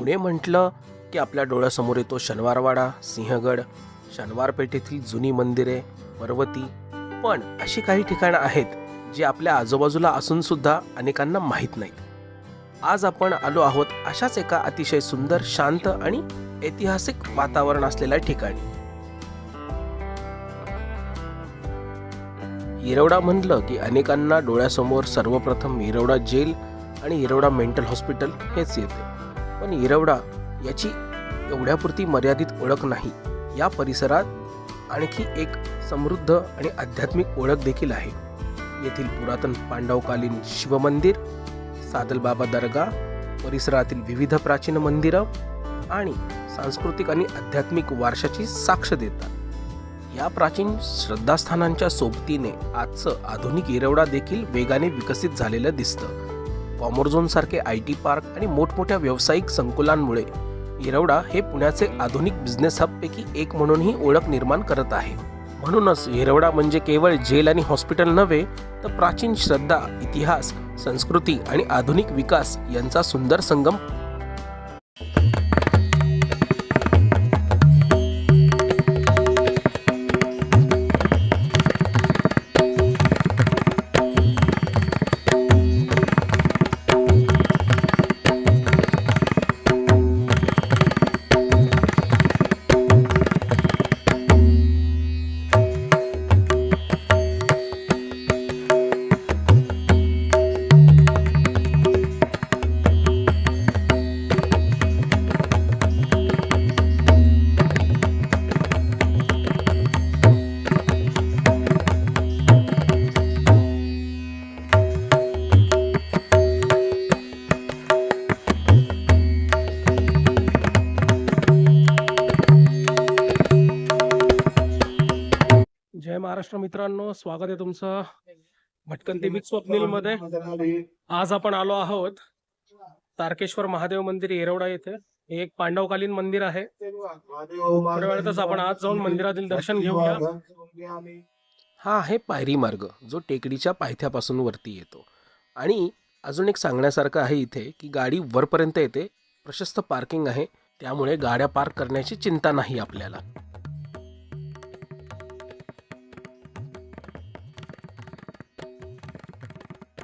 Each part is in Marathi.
पुणे म्हटलं की आपल्या डोळ्यासमोर येतो शनिवारवाडा, सिंहगड, शनिवार पेठेतील जुनी मंदिरे, पर्वती. पण अशी काही ठिकाणं आहेत जी आपल्या आजूबाजूला असून सुद्धा अनेकांना माहीत नाहीत. आज आपण आलो आहोत अशाच एका अतिशय सुंदर, शांत आणि ऐतिहासिक वातावरण असलेल्या ठिकाणी. येरवडा म्हणलं की अनेकांना डोळ्यासमोर सर्वप्रथम येरवडा जेल आणि येरवडा मेंटल हॉस्पिटल हेच येते. पण येरवडा याची एवढ्यापुरती मर्यादित ओळख नाही. या परिसरात आणखी एक समृद्ध आणि आध्यात्मिक ओळख देखील आहे. येथील पुरातन पांडवकालीन शिवमंदिर, सादलबाबा दर्गा, परिसरातील विविध प्राचीन मंदिरं आणि सांस्कृतिक आणि आध्यात्मिक वारशाची साक्ष देतात. या प्राचीन श्रद्धास्थानांच्या सोबतीने आजचं आधुनिक येरवडा देखील वेगाने विकसित झालेलं दिसतं. कॉमर्झोन सारखे IT पार्क आणि मोठमोठ्या व्यावसायिक संकुलांमुळे येरवडा हे पुण्याचे आधुनिक बिझनेस हबपैकी एक म्हणूनही ओळख निर्माण करत आहे. म्हणूनच येरवडा म्हणजे केवळ जेल आणि हॉस्पिटल नव्हे, तर प्राचीन श्रद्धा, इतिहास, संस्कृती आणि आधुनिक विकास यांचा सुंदर संगम. जय महाराष्ट्र मित्रांनो, स्वागत आहे तुमचं भटकंती विथ स्वप्नील मध्ये. आज आपण आलो आहोत तारकेश्वर महादेव मंदिर येरवडा येथे. हे एक पांडवकालीन मंदिर आहे. थोड्या वेळातच आपण आज जाऊन मंदिरातील दर्शन घेऊया. हा आहे पायरी मार्ग, जो टेकडीच्या पायथ्यापासून वरती येतो. आणि अजून एक सांगण्यासारखं आहे इथे की गाडी वरपर्यंत येते. प्रशस्त पार्किंग आहे, त्यामुळे गाड्या पार्क करण्याची चिंता नाही आपल्याला.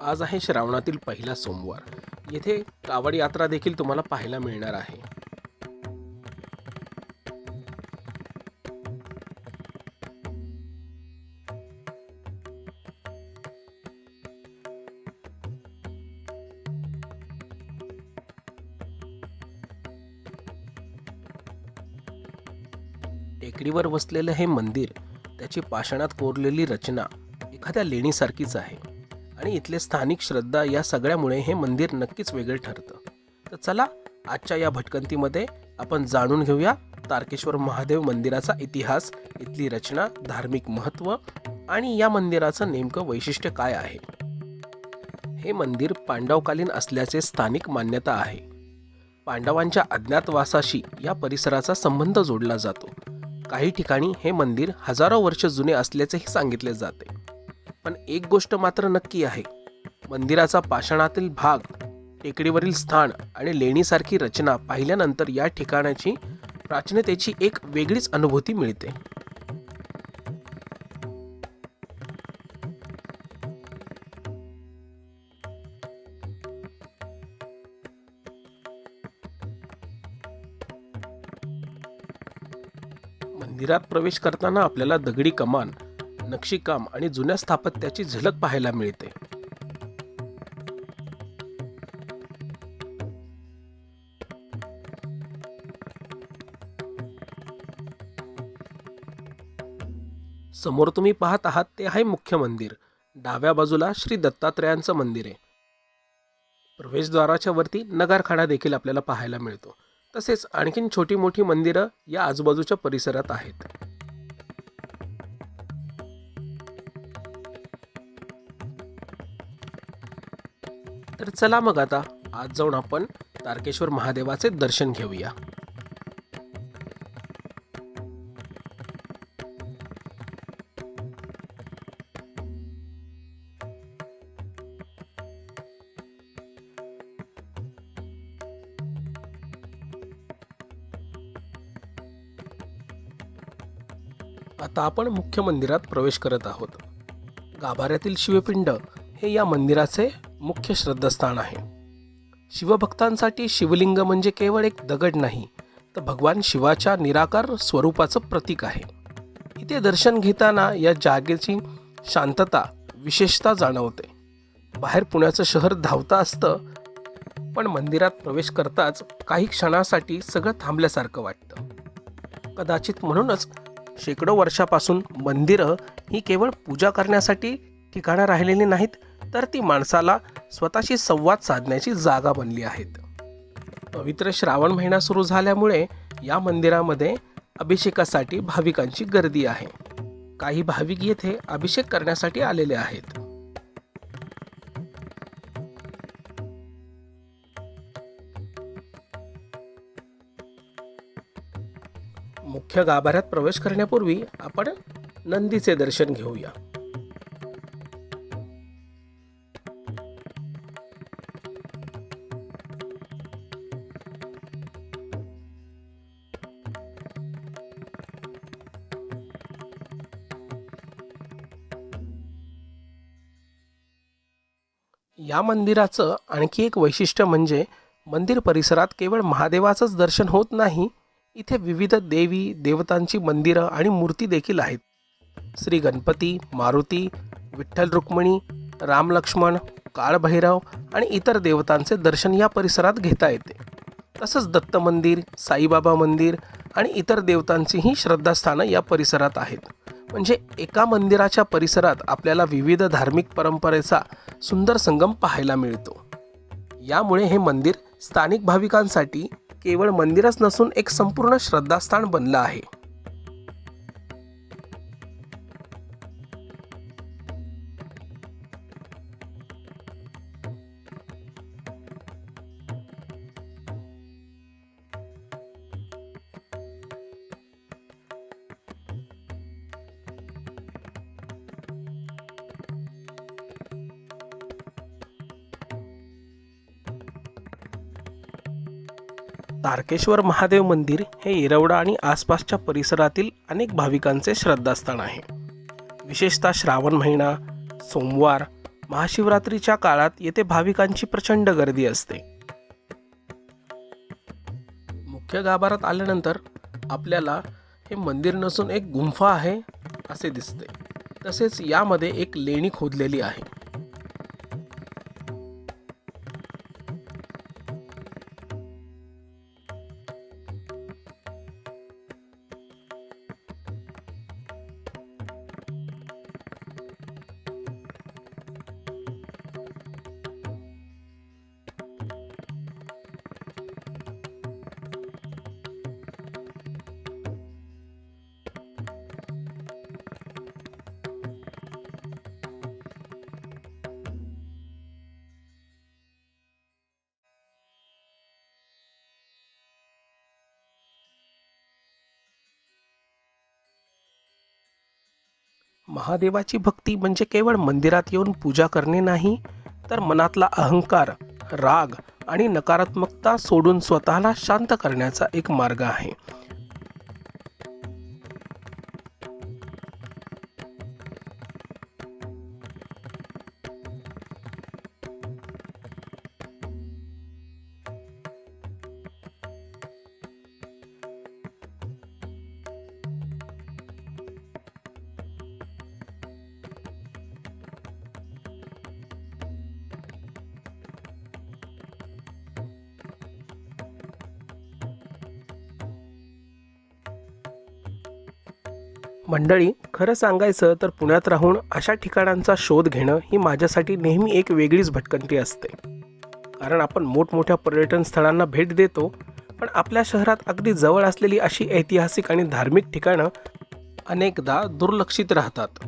आज आहे श्रावणातील पहिला सोमवार. येथे कावड यात्रा देखील तुम्हाला पाहायला मिळणार आहे. टेकडीवर वसलेलं हे मंदिर, त्याची पाषाणात कोरलेली रचना एखाद्या लेणीसारखीच आहे. आणि इथले स्थानिक श्रद्धा या सगळ्यामुळे हे मंदिर नक्कीच वेगळे ठरतं. तर चला, आजच्या या भटकंतीमध्ये आपण जाणून घेऊया तारकेश्वर महादेव मंदिराचा इतिहास, इथली रचना, धार्मिक महत्त्व आणि या मंदिराचं नेमकं वैशिष्ट्य काय आहे. हे मंदिर पांडवकालीन असल्याचे स्थानिक मान्यता आहे. पांडवांच्या अज्ञातवासाशी या परिसराचा संबंध जोडला जातो. काही ठिकाणी हे मंदिर हजारो वर्ष जुने असल्याचेही सांगितले जाते. पण एक गोष्ट मात्र नक्की आहे, मंदिराचा पाषाणातील भाग, टेकडीवरील स्थान आणि लेणीसारखी रचना पाहिल्यानंतर या ठिकाणाची प्राचीनतेची एक वेगळीच अनुभूती मिळते. मंदिरात प्रवेश करताना आपल्याला दगडी कमान, नक्षीकाम आणि जुन्या स्थापत्याची झलक पाहायला मिळते. समोर तुम्ही पाहत आहात ते आहे मुख्य मंदिर. डाव्या बाजूला श्री दत्तात्रेयांचं मंदिर आहे. प्रवेशद्वाराच्या वरती नगारखाना देखील आपल्याला पाहायला मिळतो. तसेच आणखीन छोटी मोठी मंदिरं या आजूबाजूच्या परिसरात आहेत. तर चला मग आता आज जाऊन आपण तारकेश्वर महादेवाचे दर्शन घेऊया. आता आपण मुख्य मंदिरात प्रवेश करत आहोत. गाभाऱ्यातील शिवपिंड हे या मंदिराचे मुख्य श्रद्धास्थान आहे. शिवभक्तांसाठी शिवलिंग म्हणजे केवळ एक दगड नाही, तर भगवान शिवाच्या निराकार स्वरूपाचं प्रतीक आहे. इथे दर्शन घेताना या जागेची शांतता विशेषतः जाणवते. बाहेर पुण्याचं शहर धावतं असतं, पण मंदिरात प्रवेश करताच काही क्षणासाठी सगळं थांबल्यासारखं वाटतं. कदाचित म्हणूनच शेकडो वर्षापासून मंदिरं ही केवळ पूजा करण्यासाठी ठिकाणं राहिलेली नाहीत, तर ती माणसाला स्वतःशी संवाद साधण्याची जागा बनली आहेत. पवित्र श्रावण महिना सुरू झाल्यामुळे या मंदिरामध्ये अभिषेकासाठी भाविकांची गर्दी आहे. काही भाविक येथे अभिषेक करण्यासाठी आलेले आहेत. मुख्य गाभाऱ्यात प्रवेश करण्यापूर्वी आपण नंदीचे दर्शन घेऊया. या मंदिराचं आणखी एक वैशिष्ट्य म्हणजे मंदिर परिसरात केवळ महादेवाचंच दर्शन होत नाही, इथे विविध देवी देवतांची मंदिरं आणि मूर्ती देखील आहेत. श्री गणपती, मारुती, विठ्ठल रुक्मिणी, राम लक्ष्मण, काळभैरव आणि इतर देवतांचे दर्शन या परिसरात घेता येते. तसंच दत्त मंदिर, साईबाबा मंदिर आणि इतर देवतांचीही श्रद्धास्थानं या परिसरात आहेत. म्हणजे एका मंदिराच्या परिसरात आपल्याला विविध धार्मिक परंपरेचा सुंदर संगम पाहायला मिळतो. यामुळे हे मंदिर स्थानिक भाविकांसाठी केवळ मंदिरच नसून एक संपूर्ण श्रद्धास्थान बनलं आहे. तारकेश्वर महादेव मंदिर हे येरवडा आणि आसपासच्या परिसरातील अनेक भाविकांचे श्रद्धास्थान आहे. विशेषतः श्रावण महिना, सोमवार, महाशिवरात्रीच्या काळात येथे भाविकांची प्रचंड गर्दी असते. मुख्य गाभाऱ्यात आल्यानंतर आपल्याला हे मंदिर नसून एक गुंफा आहे असे दिसते. तसेच यामध्ये एक लेणी खोदलेली आहे. महादेवाची भक्ती म्हणजे केवळ मंदिरात येऊन पूजा करणे नाही, तर मनातला अहंकार, राग आणि नकारात्मकता सोडून स्वतःला शांत करण्याचा एक मार्ग आहे. मंडळी, खरं सांगायचं तर पुण्यात राहून अशा ठिकाणांचा शोध घेणं ही माझ्यासाठी नेहमी एक वेगळीच भटकंती असते. कारण आपण मोठमोठ्या पर्यटन स्थळांना भेट देतो, पण आपल्या शहरात अगदी जवळ असलेली अशी ऐतिहासिक आणि धार्मिक ठिकाणं अनेकदा दुर्लक्षित राहतात.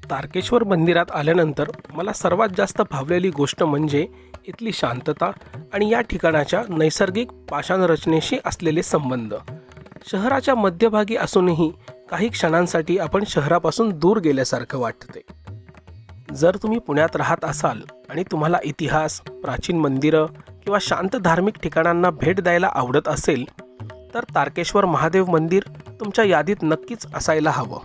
तारकेश्वर मंदिरात आल्यानंतर मला सर्वात जास्त भावलेली गोष्ट म्हणजे इथली शांतता आणि या ठिकाणाच्या नैसर्गिक पाषाण रचनेशी असलेले संबंध. शहराच्या मध्यभागी असूनही काही क्षणांसाठी आपण शहरापासून दूर गेल्यासारखं वाटते. जर तुम्ही पुण्यात राहत असाल आणि तुम्हाला इतिहास, प्राचीन मंदिरं किंवा शांत धार्मिक ठिकाणांना भेट द्यायला आवडत असेल तर तारकेश्वर महादेव मंदिर तुमच्या यादीत नक्कीच असायला हवं.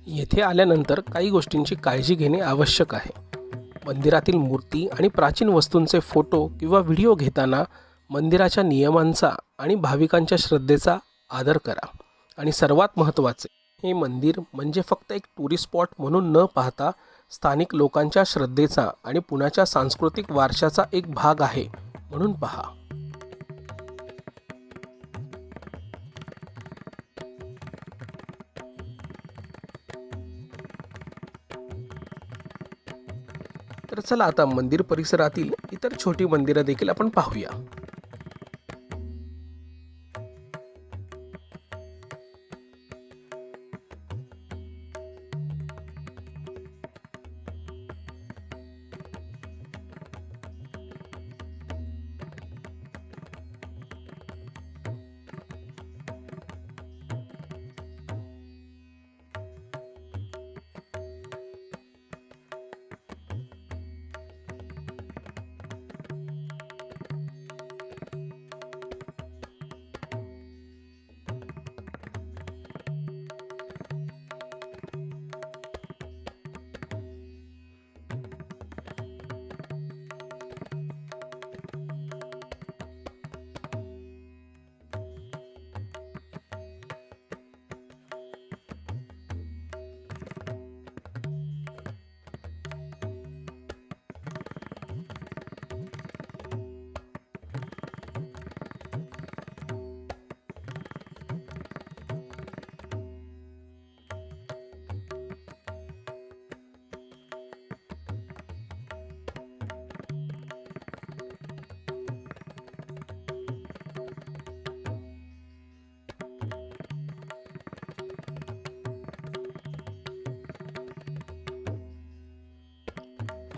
येथे आल्यानंतर काही गोष्टींची काळजी घेणे आवश्यक आहे. मंदिरातील मूर्ती आणि प्राचीन वस्तूंचे फोटो किंवा व्हिडिओ घेताना मंदिराच्या नियमांचा आणि भाविकांच्या श्रद्धेचा आदर करा. आणि सर्वात महत्त्वाचे, हे मंदिर म्हणजे फक्त एक टुरिस्ट स्पॉट म्हणून न पाहता स्थानिक लोकांच्या श्रद्धेचा आणि पुण्याच्या सांस्कृतिक वारशाचा एक भाग आहे म्हणून पहा. तर चला आता मंदिर परिसरातील इतर छोटी मंदिरं देखील आपण पाहूया.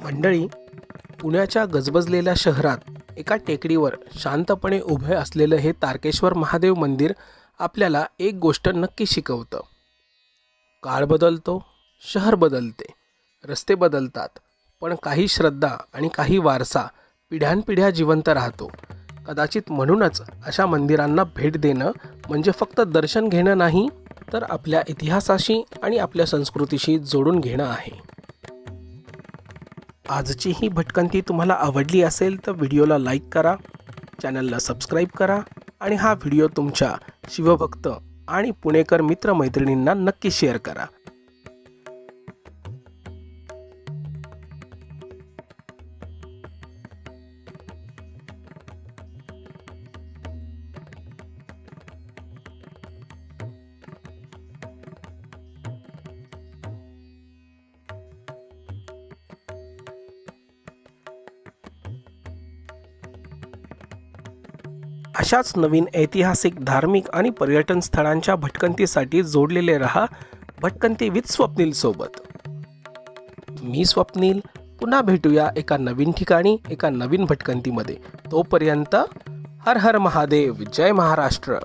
मंडळी, पुण्याच्या गजबजलेल्या शहरात एका टेकडीवर शांतपणे उभे असलेलं हे तारकेश्वर महादेव मंदिर आपल्याला एक गोष्ट नक्की शिकवतं. काळ बदलतो, शहर बदलते, रस्ते बदलतात, पण काही श्रद्धा आणि काही वारसा पिढ्यानपिढ्या जिवंत राहतो. कदाचित म्हणूनच अशा मंदिरांना भेट देणं म्हणजे फक्त दर्शन घेणं नाही, तर आपल्या इतिहासाशी आणि आपल्या संस्कृतीशी जोडून घेणं आहे. आजची ही भटकंती तुम्हाला आवडली असेल तर व्हिडिओला लाईक करा, चॅनलला सबस्क्राईब करा आणि हा व्हिडिओ तुमच्या शिवभक्त आणि पुणेकर मित्रमैत्रिणींना नक्की शेअर करा. अशाच नवीन ऐतिहासिक, धार्मिक आणि पर्यटन स्थळांच्या भटकंतीसाठी जोडलेले रहा भटकंती विथ स्वप्नील सोबत. मी स्वप्नील. पुन्हा भेटूया एका नवीन ठिकाणी, एका नवीन भटकंतीमध्ये. तोपर्यंत हर हर महादेव, जय महाराष्ट्र.